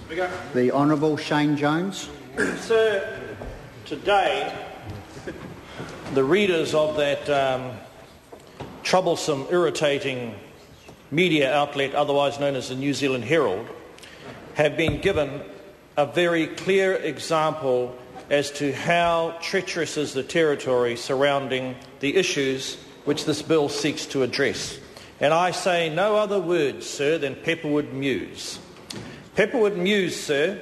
The Honourable Shane Jones. Sir, today the readers of that troublesome, irritating media outlet, otherwise known as the New Zealand Herald, have been given a very clear example as to how treacherous is the territory surrounding the issues which this bill seeks to address. And I say no other words, sir, than Pepperwood Mews. Pepperwood Mews, sir,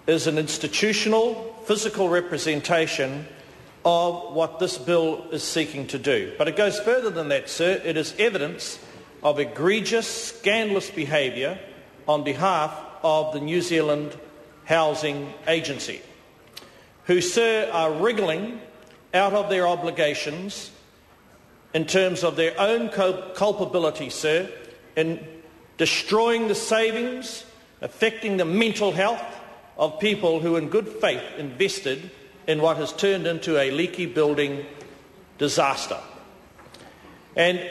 is an institutional, physical representation of what this bill is seeking to do. But it goes further than that, sir. It is evidence of egregious, scandalous behaviour on behalf of the New Zealand Housing Agency, who, sir, are wriggling out of their obligations in terms of their own culpability, sir, in destroying the savings, affecting the mental health of people who in good faith invested in what has turned into a leaky building disaster. And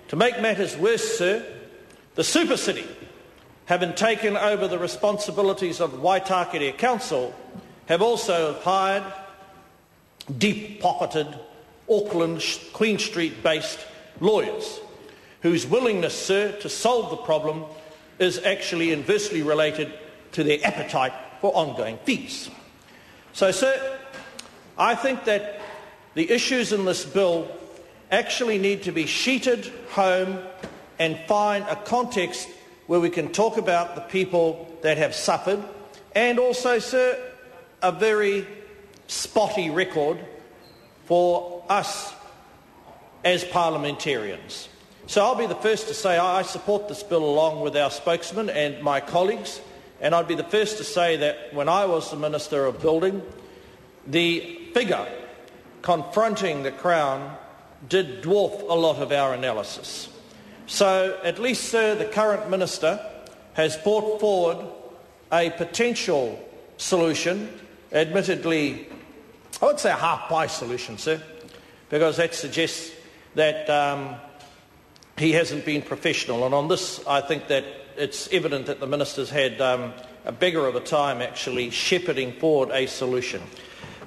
to make matters worse, sir, the Super City, having taken over the responsibilities of Waitakere Council, have also hired deep-pocketed Auckland, Queen Street-based lawyers whose willingness, sir, to solve the problem is actually inversely related to their appetite for ongoing fees. So, sir, I think that the issues in this bill actually need to be sheeted home and find a context where we can talk about the people that have suffered, and also, sir, a very spotty record for us as parliamentarians. So I'll be the first to say I support this bill along with our spokesman and my colleagues, and I'd be the first to say that when I was the Minister of Building, the figure confronting the Crown did dwarf a lot of our analysis. So at least, sir, the current Minister has brought forward a potential solution, admittedly, I would say a half-pie solution, sir, because that suggests that he hasn't been professional. And on this, I think that it's evident that the Minister's had a beggar of a time actually shepherding forward a solution.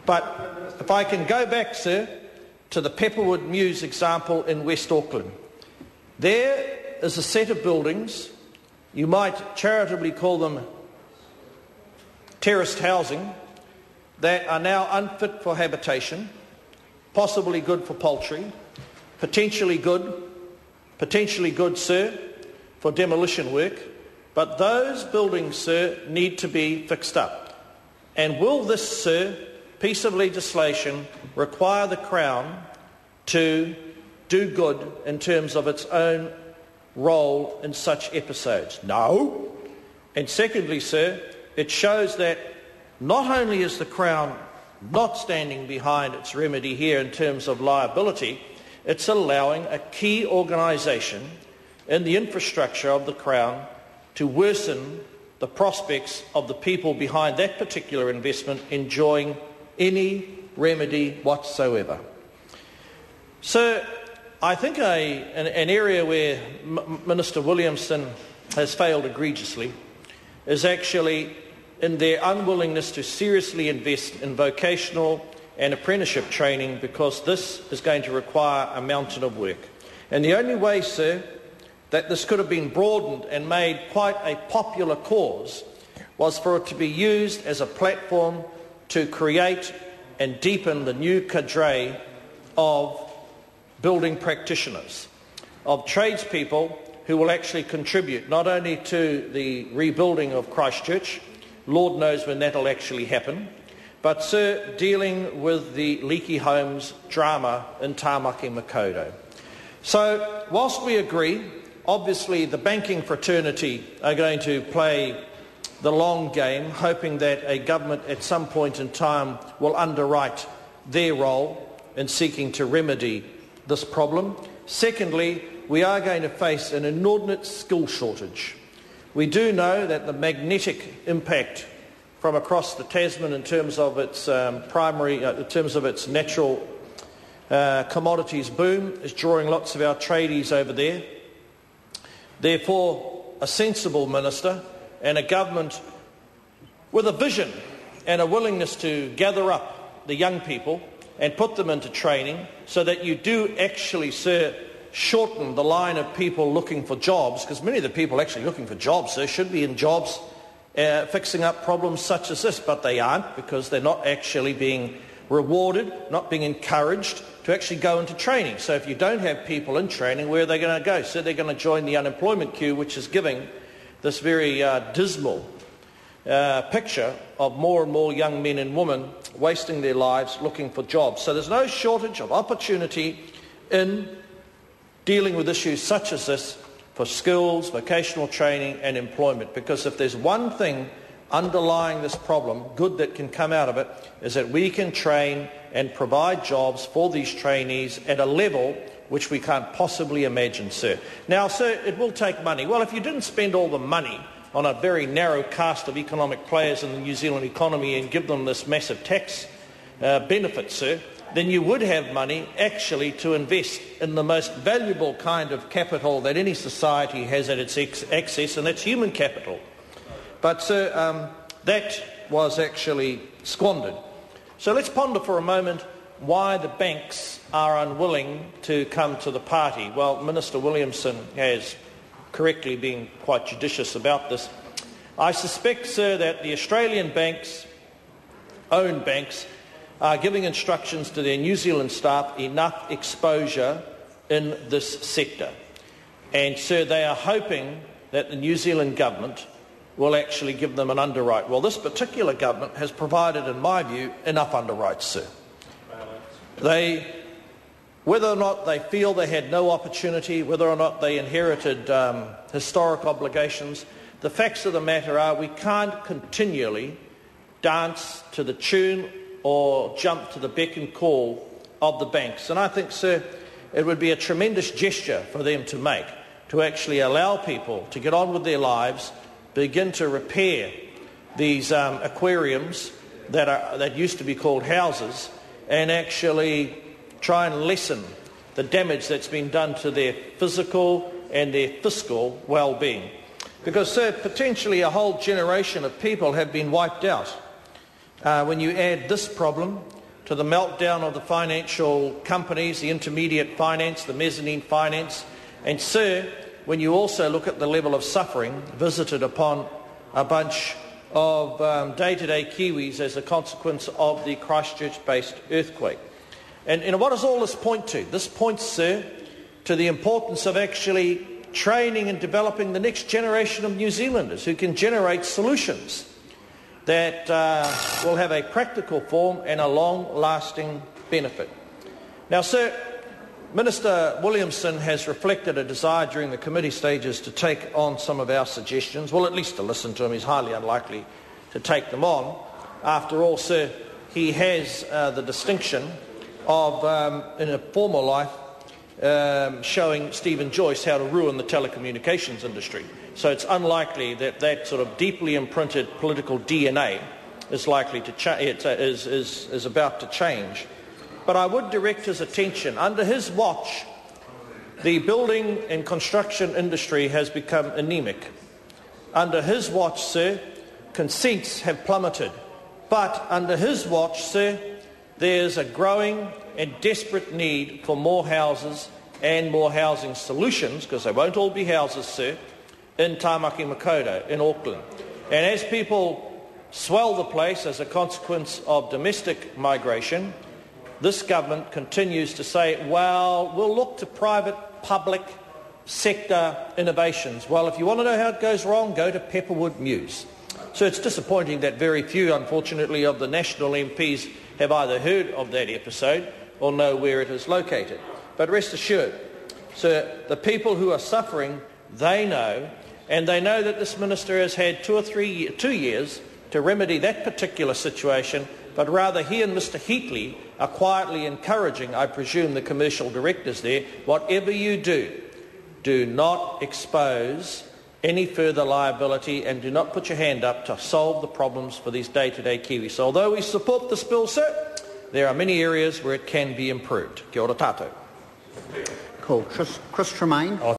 But if I can go back, sir, to the Pepperwood Mews example in West Auckland. There is a set of buildings, you might charitably call them terraced housing, that are now unfit for habitation, possibly good for poultry, potentially good, sir, for demolition work, but those buildings, sir, need to be fixed up. And will this, sir, piece of legislation require the Crown to do good in terms of its own role in such episodes? No. And secondly, sir, it shows that not only is the Crown not standing behind its remedy here in terms of liability, it's allowing a key organisation in the infrastructure of the Crown to worsen the prospects of the people behind that particular investment enjoying any remedy whatsoever. So I think an area where Minister Williamson has failed egregiously is actually in their unwillingness to seriously invest in vocational and apprenticeship training, because this is going to require a mountain of work. And the only way, sir, that this could have been broadened and made quite a popular cause was for it to be used as a platform to create and deepen the new cadre of building practitioners, of tradespeople who will actually contribute not only to the rebuilding of Christchurch, Lord knows when that will actually happen, but, sir, dealing with the leaky homes drama in Tāmaki Makaurau. So, whilst we agree, obviously the banking fraternity are going to play the long game, hoping that a government at some point in time will underwrite their role in seeking to remedy this problem. Secondly, we are going to face an inordinate skill shortage. We do know that the magnetic impact from across the Tasman in terms of its in terms of its natural commodities boom is drawing lots of our tradies over there. Therefore, a sensible minister and a government with a vision and a willingness to gather up the young people and put them into training so that you do actually, sir, shorten the line of people looking for jobs, because many of the people actually looking for jobs, sir, should be in jobs fixing up problems such as this, but they aren't, because they're not actually being rewarded, not being encouraged to actually go into training. So if you don't have people in training, where are they going to go? So they're going to join the unemployment queue, which is giving this very dismal picture of more and more young men and women wasting their lives looking for jobs. So there's no shortage of opportunity in dealing with issues such as this for skills, vocational training and employment, because if there's one thing underlying this problem, good that can come out of it, is that we can train and provide jobs for these trainees at a level which we can't possibly imagine, sir. Now, sir, it will take money. Well, if you didn't spend all the money on a very narrow cast of economic players in the New Zealand economy and give them this massive tax benefit, sir, then you would have money actually to invest in the most valuable kind of capital that any society has at its access, and that's human capital. But, sir, that was actually squandered. So let's ponder for a moment why the banks are unwilling to come to the party. Well, Minister Williamson has correctly been quite judicious about this. I suspect, sir, that the Australian banks, own banks, are giving instructions to their New Zealand staff enough exposure in this sector. And, sir, they are hoping that the New Zealand government will actually give them an underwrite. Well, this particular government has provided, in my view, enough underwrites, sir. Whether or not they feel they had no opportunity, whether or not they inherited historic obligations, the facts of the matter are we can't continually dance to the tune or jump to the beck and call of the banks. And I think, sir, it would be a tremendous gesture for them to make, to actually allow people to get on with their lives, begin to repair these aquariums that used to be called houses, and actually try and lessen the damage that's been done to their physical and their fiscal well-being. Because, sir, potentially a whole generation of people have been wiped out. When you add this problem to the meltdown of the financial companies, the intermediate finance, the mezzanine finance, and, sir, when you also look at the level of suffering visited upon a bunch of day-to-day Kiwis as a consequence of the Christchurch-based earthquake. And what does all this point to? This points, sir, to the importance of actually training and developing the next generation of New Zealanders who can generate solutions that will have a practical form and a long-lasting benefit. Now, sir, Minister Williamson has reflected a desire during the committee stages to take on some of our suggestions, well, at least to listen to him. He's highly unlikely to take them on. After all, sir, he has the distinction of, in a former life, showing Stephen Joyce how to ruin the telecommunications industry. So it's unlikely that that sort of deeply imprinted political DNA is likely to is about to change. But I would direct his attention. Under his watch, the building and construction industry has become anemic. Under his watch, sir, consents have plummeted. But under his watch, sir, there's a growing and desperate need for more houses and more housing solutions, because they won't all be houses, sir, in Tāmaki Makaurau, in Auckland. And as people swell the place as a consequence of domestic migration, this government continues to say, well, we'll look to private, public sector innovations. Well, if you want to know how it goes wrong, go to Pepperwood Mews. So it's disappointing that very few, unfortunately, of the national MPs have either heard of that episode or know where it is located. But rest assured, sir, the people who are suffering, they know, and they know that this minister has had 2 years to remedy that particular situation, but rather he and Mr Heatley are quietly encouraging, I presume, the commercial directors there, whatever you do, do not expose any further liability and do not put your hand up to solve the problems for these day-to-day Kiwis. So although we support this bill, sir, there are many areas where it can be improved. Kia ora tātou. Cool. Chris Tremaine.